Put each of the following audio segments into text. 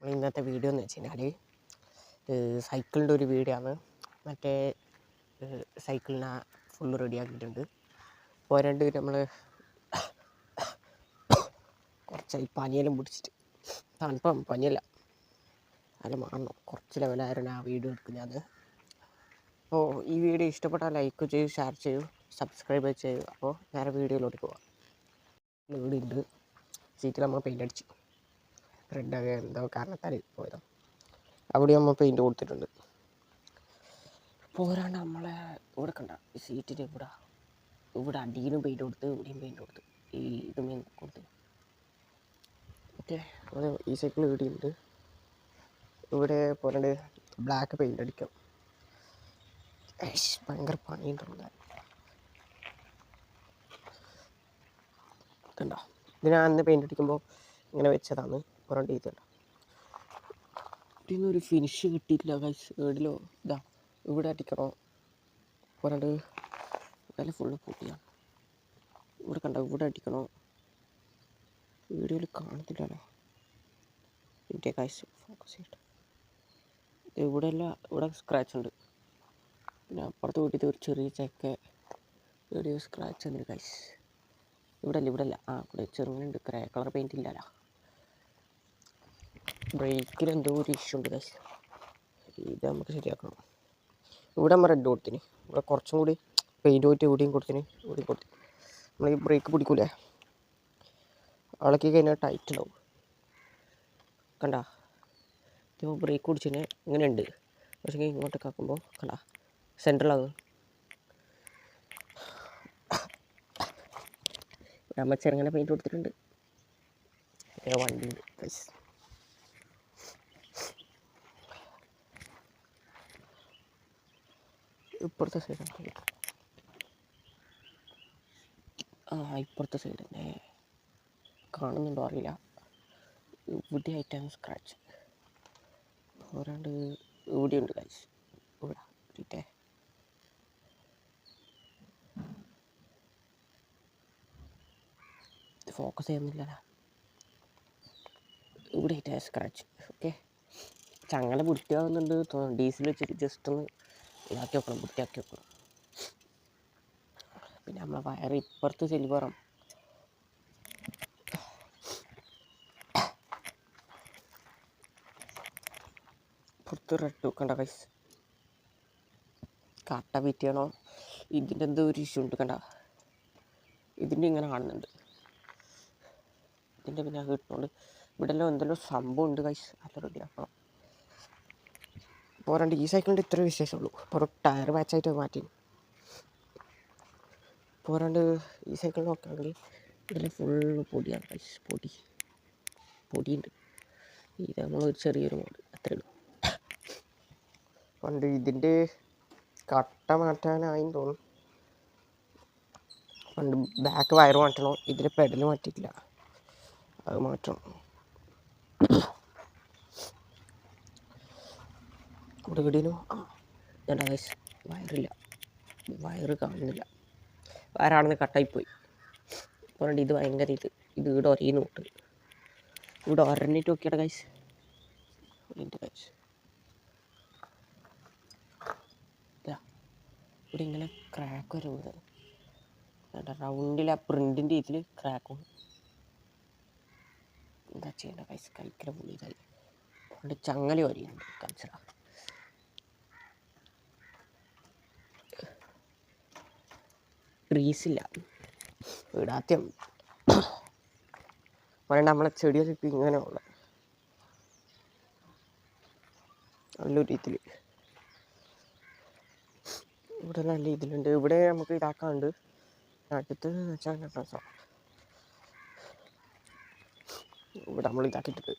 ഇന്നത്തെ വീഡിയോ എന്ന് വെച്ച് കഴിഞ്ഞാൽ സൈക്കിളിൻ്റെ ഒരു വീഡിയോ ആണ്. മറ്റേ സൈക്കിളിനെ ഫുള്ള് റെഡിയാക്കിയിട്ടുണ്ട്. പോരാണ്ട് നമ്മൾ കുറച്ചായി പനിയെല്ലാം പിടിച്ചിട്ട്, തണുപ്പം പനിയല്ല അല്ല മാറണം, കുറച്ച് ലെവലായിരുന്നു ആ വീഡിയോ എടുക്കുന്നത്. അപ്പോൾ ഈ വീഡിയോ ഇഷ്ടപ്പെട്ടാൽ ലൈക്ക് ചെയ്യൂ, ഷെയർ ചെയ്യൂ, സബ്സ്ക്രൈബ് ചെയ്യൂ. അപ്പോൾ വേറെ വീഡിയോയിലോട്ട് പോവാം. ഇവിടെ ഉണ്ട് സീറ്റിൽ നമ്മൾ പെയിൻ്റ് അടിച്ചു, റെഡൊക്കെ എന്തോ കാരണത്താൽ പോയതാണ്. അവിടെ നമ്മൾ പെയിൻറ്റ് കൊടുത്തിട്ടുണ്ട്. പോരാണ്ട് നമ്മളെ ഇവിടെ കണ്ട സീറ്റിൻ്റെ ഇവിടെ അടിയിലും പെയിൻറ്റ് കൊടുത്ത്, ഇവിടെയും പെയിൻറ്റ് കൊടുത്ത്, ഈ ഇതും കൊടുത്ത്. ഓക്കെ, അത് ഈ സൈക്കിൾ ഇവിടെയുണ്ട്. ഇവിടെ പോരാണ്ട് ബ്ലാക്ക് പെയിൻ്റ് അടിക്കാം. ഭയങ്കര പണിയുണ്ടല്ലോ. കണ്ടോ, ഇത് ഞാൻ അന്ന് പെയിൻ്റ് അടിക്കുമ്പോൾ ഇങ്ങനെ വെച്ചതാണ്. പോരാണ്ട് ഇതുണ്ട്, ഒരു ഫിനിഷ് കിട്ടിയിട്ടില്ല ഗൈസ്. ഏടിലോ ഇതാ ഇവിടെ അടിക്കണോ. പോരാണ്ട് വില ഫുള്ള് പൊട്ടിയാണ്. ഇവിടെ കണ്ടോ, ഇവിടെ അടിക്കണോ. വീഡിയോയിൽ കാണത്തില്ലല്ലോ. ഇതിൻ്റെ ഗൈസ് ഫോക്കസ് ചെയ്യട്ടെ. ഇവിടെ എല്ലാം ഇവിടെ സ്ക്രാച്ച് ഉണ്ട്. പിന്നെ അപ്പുറത്ത് വീട്ടിൽ ഒരു ചെറിയ ചെക്ക വീഡിയോ സ്ക്രാച്ച് ഉണ്ട് ഗൈസ്. ഇവിടെ അല്ല ഇവിടെ ചെറുങ്ങനുണ്ട്. കളർ പെയിൻറ്റ് ഇല്ലല്ലോ. ബ്രേക്കിൽ എന്തോ ഒരു ഇഷ്യൂ ഉണ്ട് ഗൈസ്. ഇത് നമുക്ക് ശരിയാക്കണം. ഇവിടെ നമ്മൾ റെഡ് കൊടുത്തിന്, ഇവിടെ കുറച്ചും കൂടി പെയിൻറ്റ് പോയിട്ട് ഇവിടെയും കൊടുത്തിന്. നമ്മൾ ഈ ബ്രേക്ക് പിടിക്കൂലേ, ഇളക്കി കഴിഞ്ഞാൽ ടൈറ്റ് ഉണ്ടാവും. കണ്ട, ഇപ്പോൾ ബ്രേക്ക് പിടിച്ചതിന് ഇങ്ങനെ ഉണ്ട്. പക്ഷേ ഇങ്ങോട്ടൊക്കെ ആക്കുമ്പോൾ കണ്ട സെൻട്രലാകും. നമ്മൾ ചെറുങ്ങനെ പെയിൻറ്റ് കൊടുത്തിട്ടുണ്ട്. വണ്ടി ഉണ്ട് ഗൈസ്. ഇപ്പുറത്തെ സൈഡ് ഇപ്പുറത്തെ സൈഡ് തന്നെ കാണുന്നുണ്ടോ അറിയില്ല. ഇവിടെ ആയിട്ടാണ് സ്ക്രാച്ച്. പോരാണ്ട് ഇവിടെയുണ്ട് ഗൈസ്. ഇവിടെ ഇട്ടേ ഫോക്കസ് ചെയ്യുന്നില്ല. ഇവിടെ ആയിട്ടാ സ്ക്രാച്ച്. ഓക്കെ, ചങ്ങല വൃത്തിയാകുന്നുണ്ട് തോന്നുന്നു. ഡീസൽ വെച്ചിട്ട് ജസ്റ്റ് ഒന്ന് ഇതാക്കി വെക്കണം, വൃത്തിയാക്കി വെക്കണം. പിന്നെ നമ്മളെ വയറ് ഇപ്പുറത്ത് സിൽവറാണ്. പുറത്ത് റെഡ് വെക്കണ്ട ഗൈസ്. കട്ട വിറ്റിയാണോ ഇതിൻ്റെ എന്തോ ഒരു ഇഷ്യൂ ഉണ്ട്. കണ്ട, ഇതിൻ്റെ ഇങ്ങനെ കാണുന്നുണ്ട്. ഇതിൻ്റെ പിന്നെ കിട്ടുന്നുണ്ട്. ഇവിടെ എല്ലാം എന്തെല്ലോ സംഭവം ഉണ്ട് ഗൈസ്. നല്ല റെഡിയാക്കണം. പോരാണ്ട് ഈ സൈക്കിളിൻ്റെ ഇത്ര വിശേഷമുള്ളൂ. ഇപ്പോൾ ടയർ മാച്ചായിട്ട് മാറ്റി. പോരാണ്ട് ഈ സൈക്കിൾ നോക്കുകയാണെങ്കിൽ ഇതിൽ ഫുള്ള് പൊടിയാണ് ഗൈസ്. പൊടിയുണ്ട്. ഇത് നമ്മളൊരു ചെറിയൊരു മോഡ് അത്രേ ഉള്ളൂ. പണ്ട് ഇതിൻ്റെ കട്ട മാറ്റാനായിന്ന് തോന്നും. പണ്ട് ബാക്ക് വയർ മാറ്റണം, ഇതിൽ പെഡൽ മാറ്റിയിട്ടില്ല, അത് മാറ്റണം. ഇവിടെ ഇവിടെയും ഞാൻ ഗൈസ് വയറ് കാണുന്നില്ല. വയറാണെന്ന് കട്ടായിപ്പോയി. അതുകൊണ്ട് ഇത് ഭയങ്കര ഇത് ഇവിടെ ഒരയുന്നു തൊട്ട് ഇവിടെ ഒരഞ്ഞിട്ട് നോക്കിയാട്ടെ ഗൈസ്. ഇവിടെ ഇങ്ങനെ ക്രാക്ക് വരും. ഇവിടെ റൗണ്ടിൽ ആ പ്രിൻറ്റിൻ്റെ ഇതിൽ ക്രാക്കും. എന്താ ചെയ്യേണ്ട ഗൈസ്, കഴിക്കല പുള്ളി ഇതായി. അതുകൊണ്ട് ചങ്ങല വരെയുണ്ട് കാണിച്ചടാ. ഗ്രീസില്ല ഇടാത്യം. പറയണ്ട, നമ്മളെ ചെടിയൊക്കെ ഇങ്ങനെ ഉള്ള നല്ലൊരു രീതിയിൽ ഇവിടെ നല്ല ഇതിലുണ്ട്. ഇവിടെ നമുക്ക് ഇതാക്കാണ്ട് അടുത്ത് വെച്ചാൽ ഇവിടെ നമ്മൾ ഇതാക്കിയിട്ടുണ്ട്.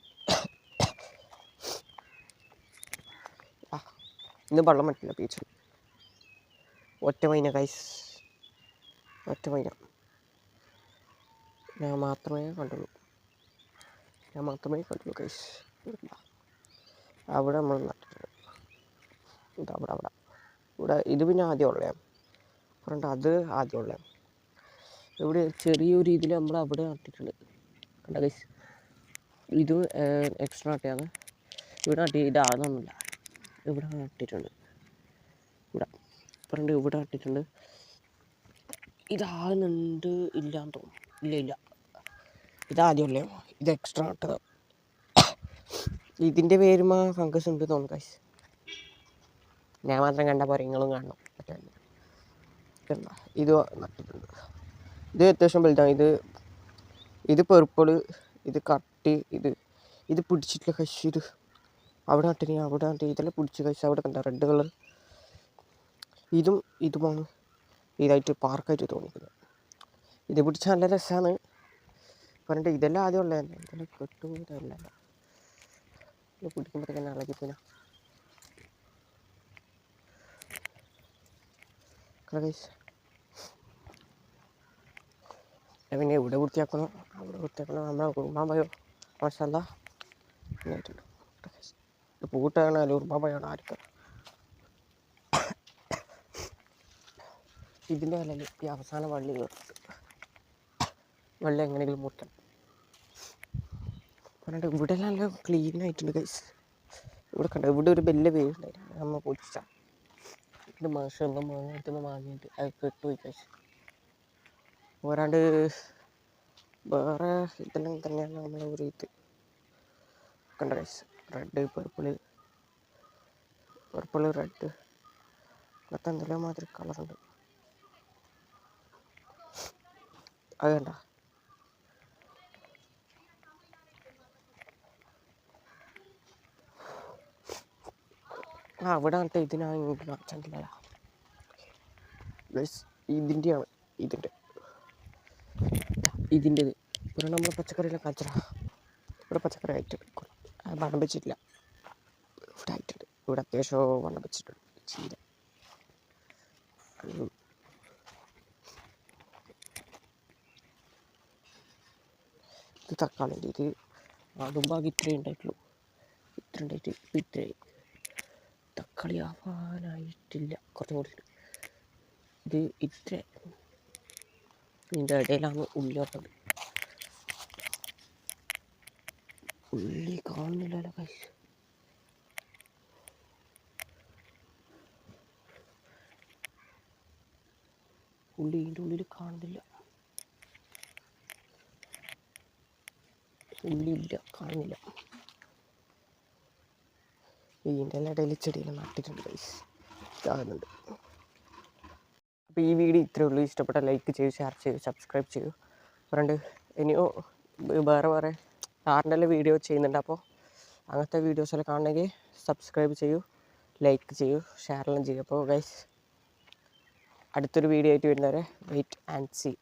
ഇന്ന് വെള്ളം പറ്റില്ല ബീച്ചിൽ. ഒറ്റ മൈന ഗൈസ്, ഒറ്റ മൈന ഞാൻ മാത്രമേ കണ്ടുള്ളൂ ഗൈസ്. അവിടെ നമ്മൾ നട്ടിട്ടുണ്ട്. ഇവിടെ ഇത് പിന്നെ ആദ്യം ഉള്ളേ, പറഞ്ഞിട്ട് അത് ആദ്യം ഉള്ളേ. ഇവിടെ ചെറിയൊരു ഇതിൽ നമ്മൾ അവിടെ നട്ടിട്ടുണ്ട്. കണ്ട ഗൈസ്, ഇത് എക്സ്ട്രാ നട്ടയാണ്. ഇവിടെ നട്ടി ഇതാകുന്നൊന്നുമില്ല. ഇവിടെ നട്ടിട്ടുണ്ട്. ഇവിടെ പറഞ്ഞിട്ട് ഇവിടെ നട്ടിട്ടുണ്ട്. ഇതാകുന്നുണ്ട് ഇല്ലാന്ന് തോന്നുന്നു. ഇല്ല ഇതാദ്യമല്ലേ, ഇത് എക്സ്ട്രാ നട്ടത്. ഇതിൻ്റെ പേരുമാ ഫംഗസ് ഉണ്ട് തോന്നുന്നു ഗൈസ്. ഞാൻ മാത്രം കണ്ടാൽ പോരെ, നിങ്ങളും കാണണം. ഇത് നട്ടിട്ടുണ്ട്. ഇത് അത്യാവശ്യം വലുതാണ്. ഇത് പെർപ്പിള്, ഇത് കട്ടി, ഇത് പിടിച്ചിട്ടില്ല കൈസ്. ഇത് അവിടെ നട്ടിനി, അവിടെ നട്ടി ഇതെല്ലാം പിടിച്ച് കൈസ്. അവിടെ കണ്ട റെഡ് കളർ ഇതുമാണ് ഇതായിട്ട് പാർക്കായിട്ട് തോന്നിക്കുന്നത്. ഇത് പിടിച്ചാൽ നല്ല രസമാണ് പറഞ്ഞിട്ട്. ഇതെല്ലാം ആദ്യം ഉള്ളതന്നെ, ഇതെല്ലാം കെട്ടുപോയതല്ല. ഇത് പിടിക്കുമ്പോഴത്തേക്ക് ഇളകി പിന്നെ ഗൈസ്. പിന്നെ ഇവിടെ വൃത്തിയാക്കണം, അവിടെ വൃത്തിയാക്കണം. നമ്മളെ ഉറുമാമ്പയോ മാഷല്ല ആയിട്ടുണ്ട്. ഇത് പൂട്ടാണല്ലോ ഉറുമാമ്പയാണ് ആർക്കും. ഇതിൻ്റെ വിലയിൽ ഈ അവസാന വള്ളി എങ്ങനെയെങ്കിലും മുറിക്കണം പറഞ്ഞിട്ട്. ഇവിടെ നല്ല ക്ലീൻ ആയിട്ടുണ്ട് ഗൈസ്. ഇവിടെ കണ്ട ഇവിടെ ഒരു വലിയ പേരുണ്ടായിരുന്നു, നമ്മൾ പൊടിച്ച. ഇത് മാഷൊന്നും വാങ്ങിയിട്ട് അത് കെട്ടുപോയി ഗൈസ്. പോരാണ്ട് വേറെ ഇതെല്ലാം തന്നെയാണ് നമ്മളെ ഒരു ഇത് കണ്ട ഗൈസ്. റെഡ് പർപ്പിള് റെഡ് അങ്ങനത്തെ എന്തെല്ലാം മാതിരി കളറുണ്ട്. അത് കണ്ട. അവിടെ നട്ട് ഇതിനാണ് ഇങ്ങോട്ട് കാണിച്ചിട്ടില്ല ഗൈസ്. ഇതിൻ്റെയാണ് ഇതിൻ്റെത്. ഇവിടെ നമ്മൾ പച്ചക്കറിയെല്ലാം കാണിച്ചാ. ഇവിടെ പച്ചക്കറി ആയിട്ടുണ്ട്, വണ്ണം വെച്ചിട്ടില്ല. ഇവിടെ ആയിട്ടുണ്ട്. ഇവിടെ അത്യാവശ്യം വണ്ണം വെച്ചിട്ടുണ്ട്. ചീര ഇത് തക്കാളിൻ്റെ ഇത് ആടുമ്പാകെ ഇത്രയും ഉണ്ടായിട്ടുള്ളൂ. ഇത്രയായി. തക്കാളി ആവാനായിട്ടില്ല, കുറച്ചും കൂടി. ഇത് ഇത്ര ഇതിൻ്റെ ഇടയിലാണ് ഉള്ളി വന്നത്. ഉള്ളി കാണുന്നില്ലല്ലോ കൈ. ഉള്ളി ഇതിൻ്റെ ഉള്ളിൽ കാണുന്നില്ല. ഉള്ളിയില്ല, കാണുന്നില്ല. ഇതിൻ്റെ എല്ലാം ഇടയിൽ ചെടിയെല്ലാം നട്ടിട്ടുണ്ട് ഗൈസ്. ഇതാകുന്നുണ്ട്. അപ്പോൾ ഈ വീഡിയോ ഇത്രയേ ഉള്ളൂ. ഇഷ്ടപ്പെട്ട ലൈക്ക് ചെയ്യൂ, ഷെയർ ചെയ്യൂ, സബ്സ്ക്രൈബ് ചെയ്യൂ. പറഞ്ഞിട്ട് ഇനിയോ വേറെ കാറിൻ്റെ വീഡിയോ ചെയ്യുന്നുണ്ട്. അപ്പോൾ അങ്ങനത്തെ വീഡിയോസെല്ലാം കാണണമെങ്കിൽ സബ്സ്ക്രൈബ് ചെയ്യൂ, ലൈക്ക് ചെയ്യൂ, ഷെയറെല്ലാം ചെയ്യൂ. അപ്പോൾ ഗൈസ് അടുത്തൊരു വീഡിയോ ആയിട്ട് വരുന്നവരെ വെയിറ്റ് ആൻഡ് സീ.